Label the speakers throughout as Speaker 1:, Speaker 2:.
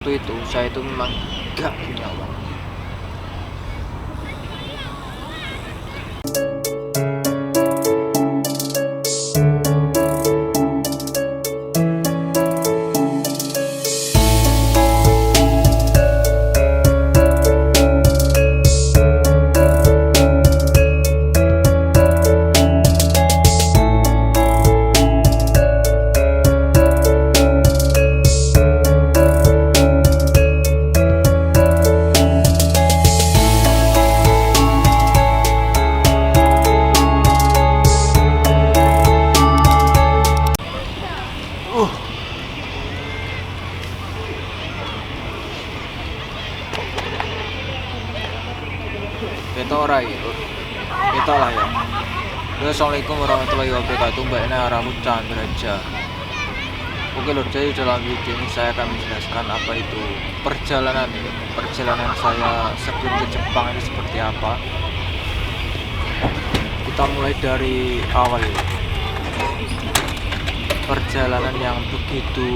Speaker 1: Waktu itu saya itu memang gak punya uang. Kita ora ya. Kita lah ya. Assalamualaikum warahmatullahi wabarakatuh. Mbak Ina Rambut Chandra aja. Oke lor, jadi dalam video ini saya akan menjelaskan apa itu perjalanan saya sebelum ke Jepang ini seperti apa. Kita mulai dari awal ya. Perjalanan yang begitu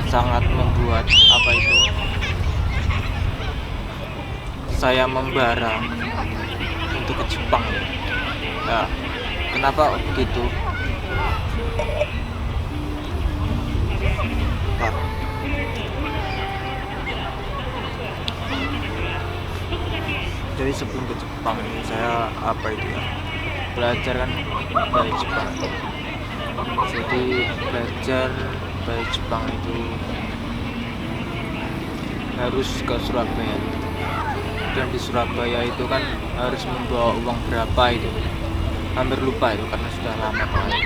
Speaker 1: sangat membuat apa itu saya membara untuk ke Jepang ya. Nah, kenapa begitu? Nah, jadi sebelum ke Jepang ini saya apa itu ya, belajar kan dari Jepang. Jadi belajar dari Jepang itu harus ke Surabaya. Dan di Surabaya itu kan harus membawa uang berapa itu, hampir lupa itu karena sudah lama banget.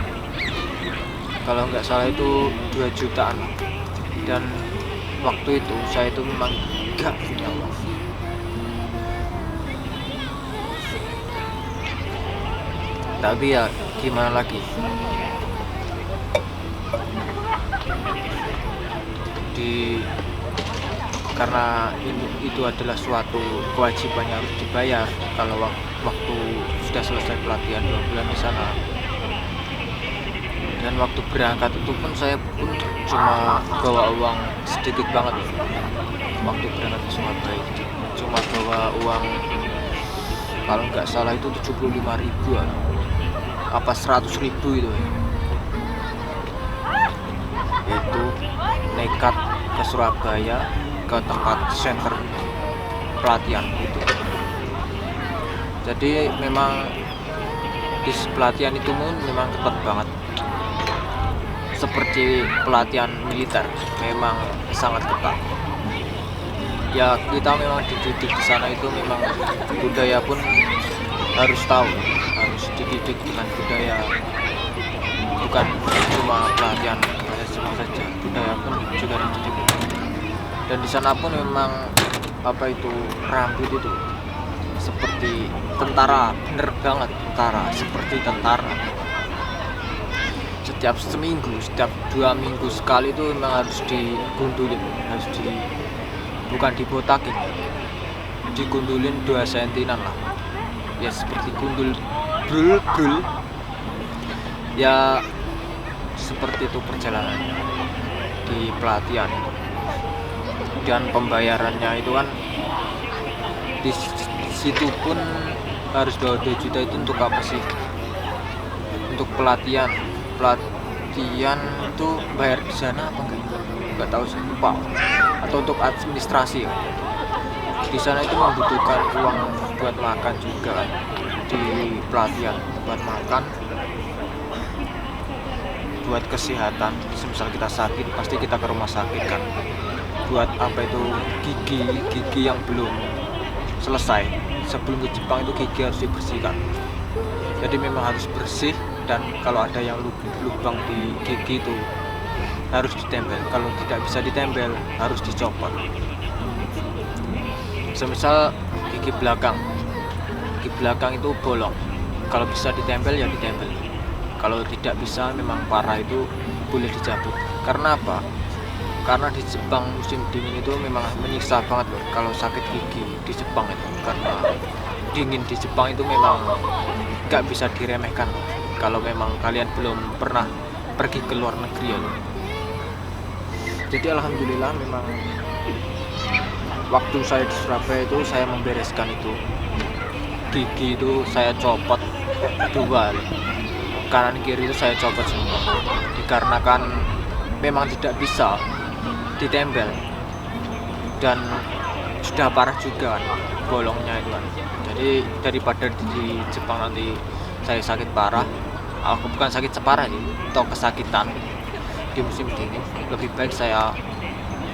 Speaker 1: Kalau nggak salah itu 2 jutaan. Dan waktu itu saya itu memang nggak punya uang. Tapi ya gimana lagi, karena itu adalah suatu kewajiban yang harus dibayar kalau waktu sudah selesai pelatihan 2 bulan di sana. Dan waktu berangkat itu pun saya pun cuma bawa uang sedikit banget. Waktu berangkat ke Surabaya cuma bawa uang, kalau nggak salah itu 75.000 apa 100.000 itu ya. Itu nekat ke Surabaya, ke tempat center pelatihan itu. Jadi memang di pelatihan itu memang ketat banget, seperti pelatihan militer, memang sangat ketat. Ya kita memang dididik di sana itu memang budaya pun harus tahu, harus dididik dengan budaya, bukan cuma pelatihan saja, budaya pun juga dididik. Dan di sana pun memang apa itu rambut itu seperti tentara, bener banget tentara, seperti tentara. Setiap seminggu, setiap 2 minggu sekali itu memang harus digundulin, bukan dibotakin, digundulin 2 sentinan lah. Ya seperti gundul brul ya, seperti itu perjalanannya di pelatihan itu. Dan pembayarannya itu kan di situ pun harus bawa 2 juta. Itu untuk apa sih? Untuk pelatihan itu bayar di sana apa enggak tahu sih, lupa. Atau untuk administrasi ya. Di sana itu membutuhkan uang buat makan juga kan, di pelatihan, buat makan, buat kesehatan. Misal kita sakit pasti kita ke rumah sakit kan, buat apa itu gigi yang belum selesai sebelum ke Jepang itu gigi harus dibersihkan. Jadi memang harus bersih, dan kalau ada yang lubang di gigi itu harus ditempel. Kalau tidak bisa ditempel harus dicopot. Semisal gigi belakang itu bolong, kalau bisa ditempel ya ditempel. Kalau tidak bisa, memang parah, itu boleh dicabut. Karena apa? Karena di Jepang musim dingin itu memang menyiksa banget loh kalau sakit gigi di Jepang itu. Karena dingin di Jepang itu memang gak bisa diremehkan loh. Kalau memang kalian belum pernah pergi ke luar negeri ya loh. Jadi alhamdulillah memang waktu saya di Surabaya itu saya membereskan itu gigi itu saya copot 2, kanan kiri itu saya copot semua dikarenakan memang tidak bisa ditempel dan sudah parah juga kan bolongnya itu kan. Jadi daripada di Jepang nanti saya sakit parah, aku bukan sakit separah sih atau kesakitan di musim dingin, lebih baik saya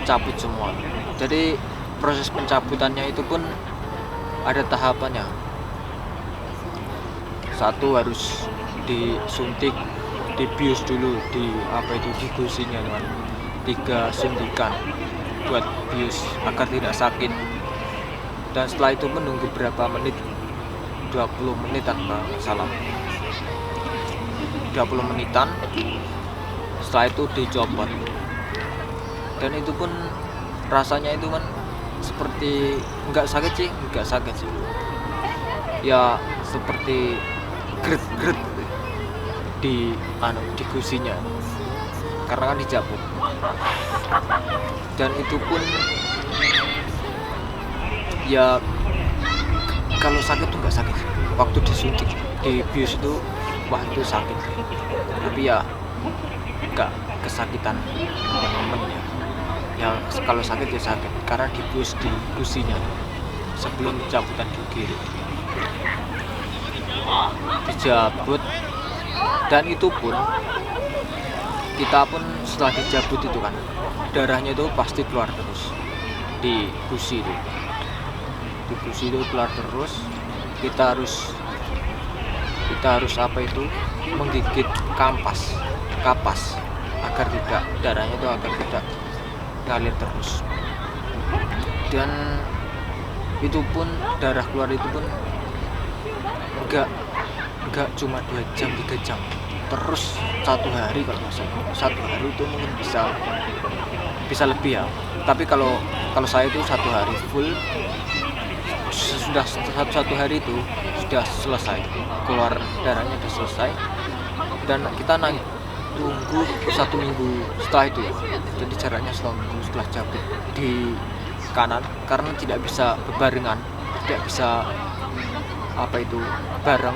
Speaker 1: cabut semua. Jadi proses pencabutannya itu pun ada tahapannya. Satu harus disuntik, dibius dulu di di gusinya teman. 3 suntikan buat bius agar tidak sakit. Dan setelah itu menunggu berapa menit, 20 menit tanpa salah, 20 menitan. Setelah itu dicopot, dan itu pun rasanya itu kan seperti nggak sakit sih ya, seperti gret di gusinya karena kan dicabut. Dan itu pun ya kalau sakit tuh nggak sakit waktu disuntik di bius itu, wah itu sakit, tapi ya nggak kesakitan temen-temen ya kalau sakit ya sakit karena dibius di gusinya sebelum pencabutan gigi dijabut. Dan itu pun kita pun setelah dijabut itu kan darahnya itu pasti keluar terus di gusi itu, keluar terus. Kita harus menggigit kapas agar tidak darahnya itu agar tidak ngalir terus. Dan itu pun darah keluar itu pun enggak cuma 2 jam 3 jam, terus 1 hari. Kalau masalah 1 hari itu mungkin bisa lebih ya, tapi kalau saya itu 1 hari full, sudah 1 hari itu sudah selesai, keluar darahnya sudah selesai. Dan kita tunggu 1 minggu setelah itu ya, jadi jaraknya 1 minggu setelah cabut di kanan, karena tidak bisa berbarengan, tidak bisa bareng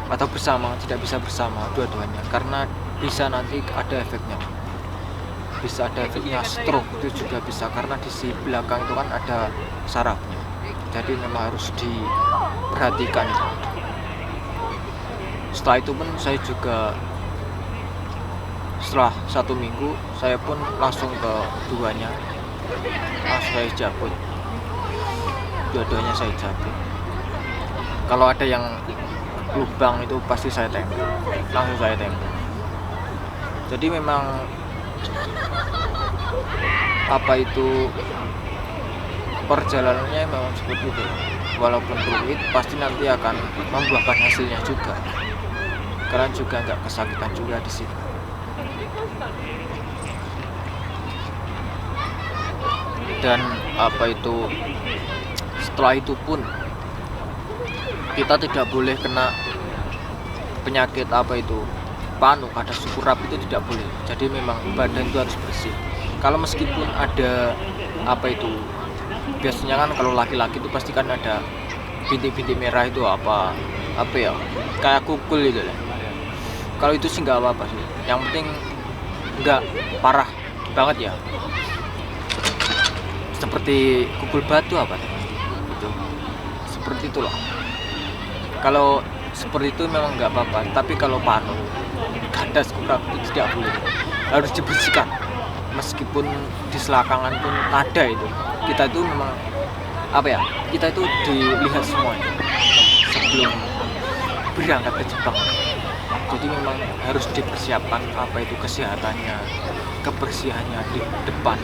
Speaker 1: atau bersama, tidak bisa bersama dua-duanya karena bisa nanti ada efeknya, stroke itu juga bisa, karena di si belakang itu kan ada sarafnya, jadi memang harus diperhatikan. Setelah itu pun saya juga setelah 1 minggu saya pun langsung ke duanya, saya cabut dua-duanya, saya cabut. Kalau ada yang lubang itu pasti saya tempel, langsung saya tempel. Jadi memang perjalanannya memang seperti itu, walaupun rumit pasti nanti akan membuahkan hasilnya juga. Kalian juga nggak kesakitan juga di sini. Dan setelah itu pun kita tidak boleh kena penyakit panu, ada sukurap itu tidak boleh. Jadi memang badan itu harus bersih. Kalau meskipun ada biasanya kan kalau laki-laki itu pasti kan ada bintik-bintik merah itu kayak kukul gitu ya. Kalau itu sih nggak apa-apa sih, yang penting nggak parah banget ya, seperti kukul batu itu, seperti itulah. Kalau seperti itu memang nggak apa-apa, tapi kalau panu, kandas, kurap itu tidak boleh, harus dibersihkan. Meskipun di selangkangan pun ada itu, kita itu memang kita itu dilihat semuanya sebelum berangkat ke Jepang. Jadi memang harus dipersiapkan kesehatannya, kebersihannya di depan,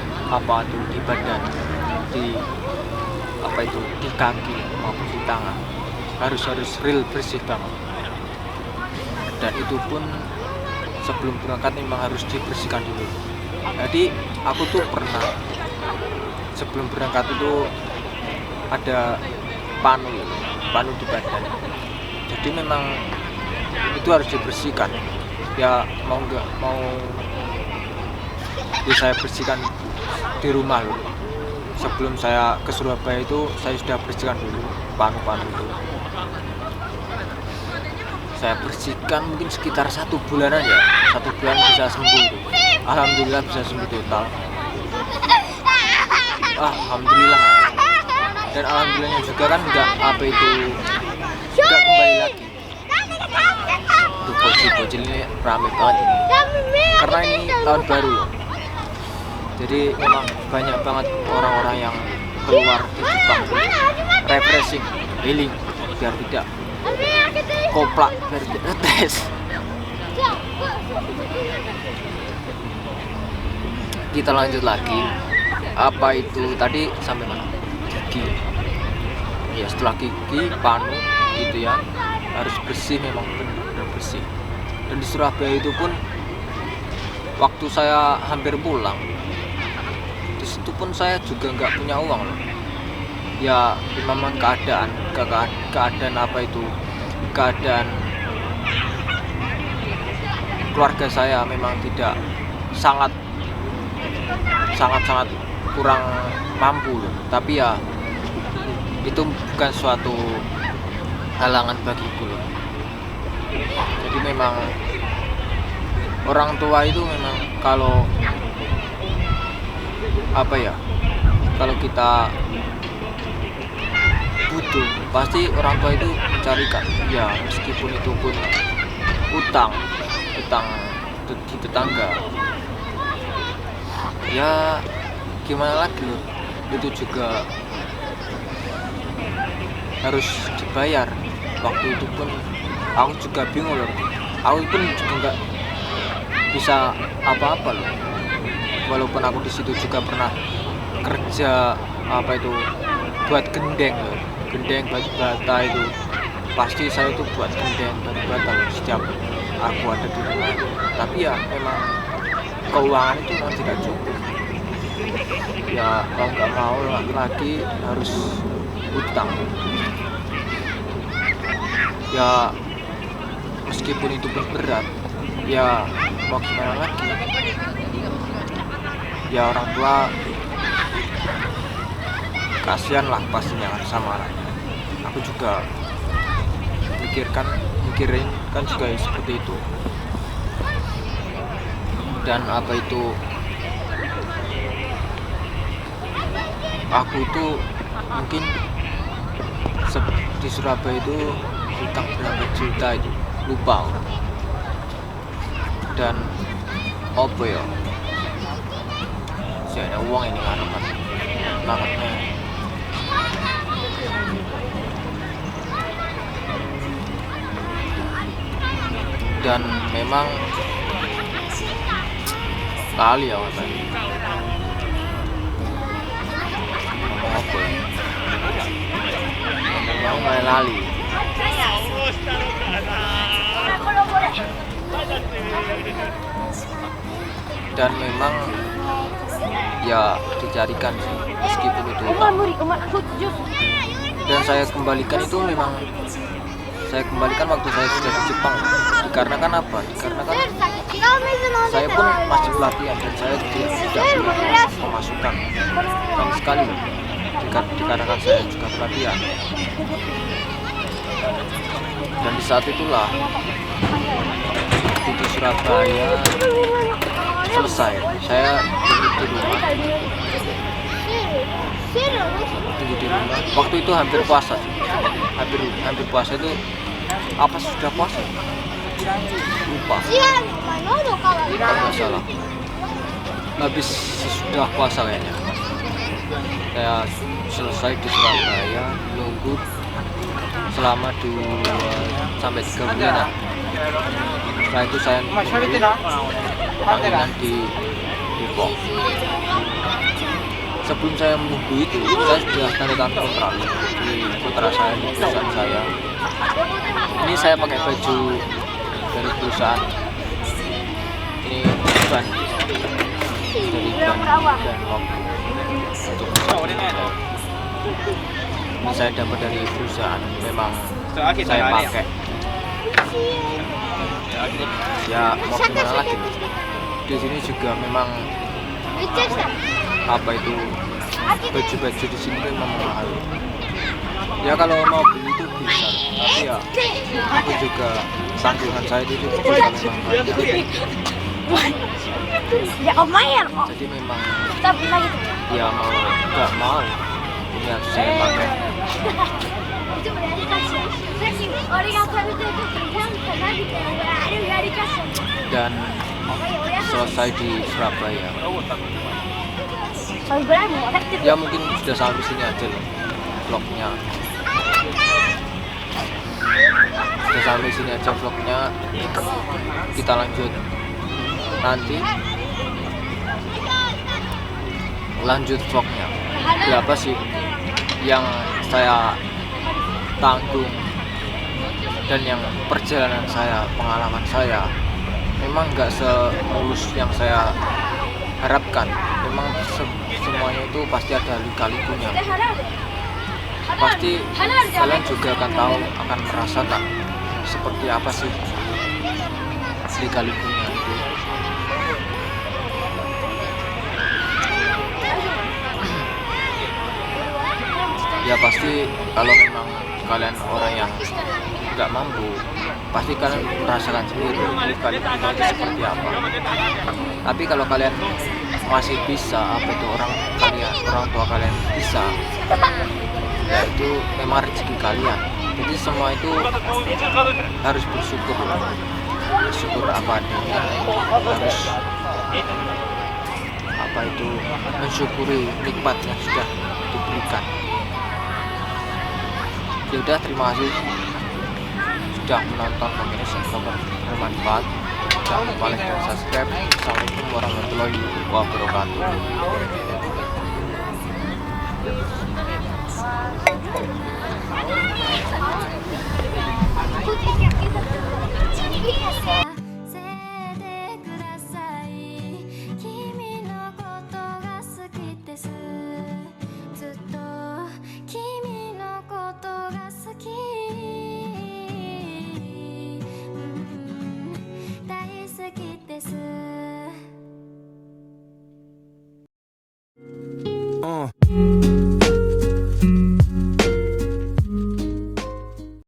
Speaker 1: di badan, di kaki maupun di tangan, harus real bersih banget. Dan itu pun sebelum berangkat memang harus dibersihkan dulu. Jadi aku tuh pernah sebelum berangkat itu ada panu di badan, jadi memang itu harus dibersihkan ya, mau nggak mau ya saya bersihkan di rumah loh. Sebelum saya ke Surabaya itu saya sudah bersihkan dulu panu-panu itu. Saya bersihkan mungkin sekitar 1 bulanan ya, 1 bulan bisa sembuh tuh. Alhamdulillah bisa sembuh total. Alhamdulillah. Dan alhamdulillahnya juga kan nggak kembali lagi. Tuh bocil ini rame banget ini. Karena ini tahun baru loh. Jadi memang banyak banget orang-orang yang keluar di Jepang, refreshing, healing, biar tidak koplak, biar tidak ngetes. Kita lanjut lagi. Apa itu tadi sampai mana? Gigi. Ya setelah gigi, panu gitu ya, harus bersih, memang benar-benar bersih. Dan di Surabaya itu pun waktu saya hampir pulang, di situ pun saya juga nggak punya uang loh. Ya memang keadaan apa itu, keadaan keluarga saya memang tidak sangat kurang mampu loh. Tapi ya itu bukan suatu halangan bagiku loh. Jadi memang orang tua itu memang kalau kalau kita butuh pasti orang tua itu mencarikan ya, meskipun itu pun utang di tetangga. Ya gimana lagi loh, itu juga harus dibayar. Waktu itu pun aku juga bingung loh, aku pun juga nggak bisa apa-apa loh. Walaupun aku di situ juga pernah kerja buat gendeng loh, gendeng batu bata itu. Pasti saya itu buat gendeng batu bata loh setiap aku ada di rumah. Tapi ya memang keuangan itu memang tidak cukup. Ya kalau nggak mau lagi harus utang. Ya meskipun itu pun berat, ya mau gimana lagi. Ya orang tua kasihan lah pastinya kan sama anaknya. Aku juga mikirin kan juga seperti itu. Dan aku itu mungkin di Surabaya itu utang berapa juta itu lupa. Dan saya ada uang ini bangetnya. Dan memang kali ya tadi mulai lali. Dan memang ya dicarikan sih, meskipun itu utang. Dan saya kembalikan itu memang saya kembalikan waktu saya sudah di Jepang. Dikarenakan apa? Dikarenakan saya pun masih pelatihan dan saya tidak punya pemasukan sama sekali. Dikarenakan saya juga pelatihan. Dan di saat itulah di Surabaya selesai, saya tunggu di rumah. Waktu itu hampir puasa sih. Hampir puasa itu apa sudah puasa? Lupa. Kalau nggak salah. Habis sudah puasa kayaknya. Saya selesai di Surabaya, nunggu selama 2 sampai 3 bulan. Setelah itu saya panggilan di Depok. Sebelum saya menunggu itu, saya sudah tanda tangan kontrak di kontrak saya di perusahaan saya. Ini saya pakai baju dari perusahaan. Ini ban dari ban ini saya dapat dari perusahaan. Memang saya pakai. Ya mau gimana lagi. Di sini juga memang apa itu baju-baju di sini memang mahal. Ya kalau mau beli itu bisa, tapi ya aku juga tanggungan saya itu juga memang banyak.
Speaker 2: Ya lumayan.
Speaker 1: Jadi memang
Speaker 2: Tapi lagi tuh.
Speaker 1: ya mau nggak mau ini harus saya pakai. Dan selesai di Surabaya. Ya mungkin sudah sampai sini aja loh vlognya. Sudah sampai sini aja vlognya. Kita lanjut nanti. Lanjut vlognya. Berapa sih yang saya tanggung dan yang perjalanan saya, pengalaman saya memang nggak semulus yang saya harapkan. Memang semuanya itu pasti ada lika-likunya. Pasti kalian juga akan tahu, akan merasakan seperti apa sih lika-likunya itu. Ya pasti kalau memang kalian orang yang nggak mampu, pasti kalian merasakan sendiri lika-likunya itu seperti apa. Tapi kalau kalian masih bisa, apa itu orang tua kalian bisa, ya itu memang rezeki kalian. Jadi semua itu harus bersyukur apa adanya, harus apa itu mensyukuri nikmat yang sudah diberikan. Ya udah, terima kasih sudah menonton vlog ini, semoga bermanfaat. Jangan lupa like dan subscribe. Assalamualaikum warahmatullahi wabarakatuh.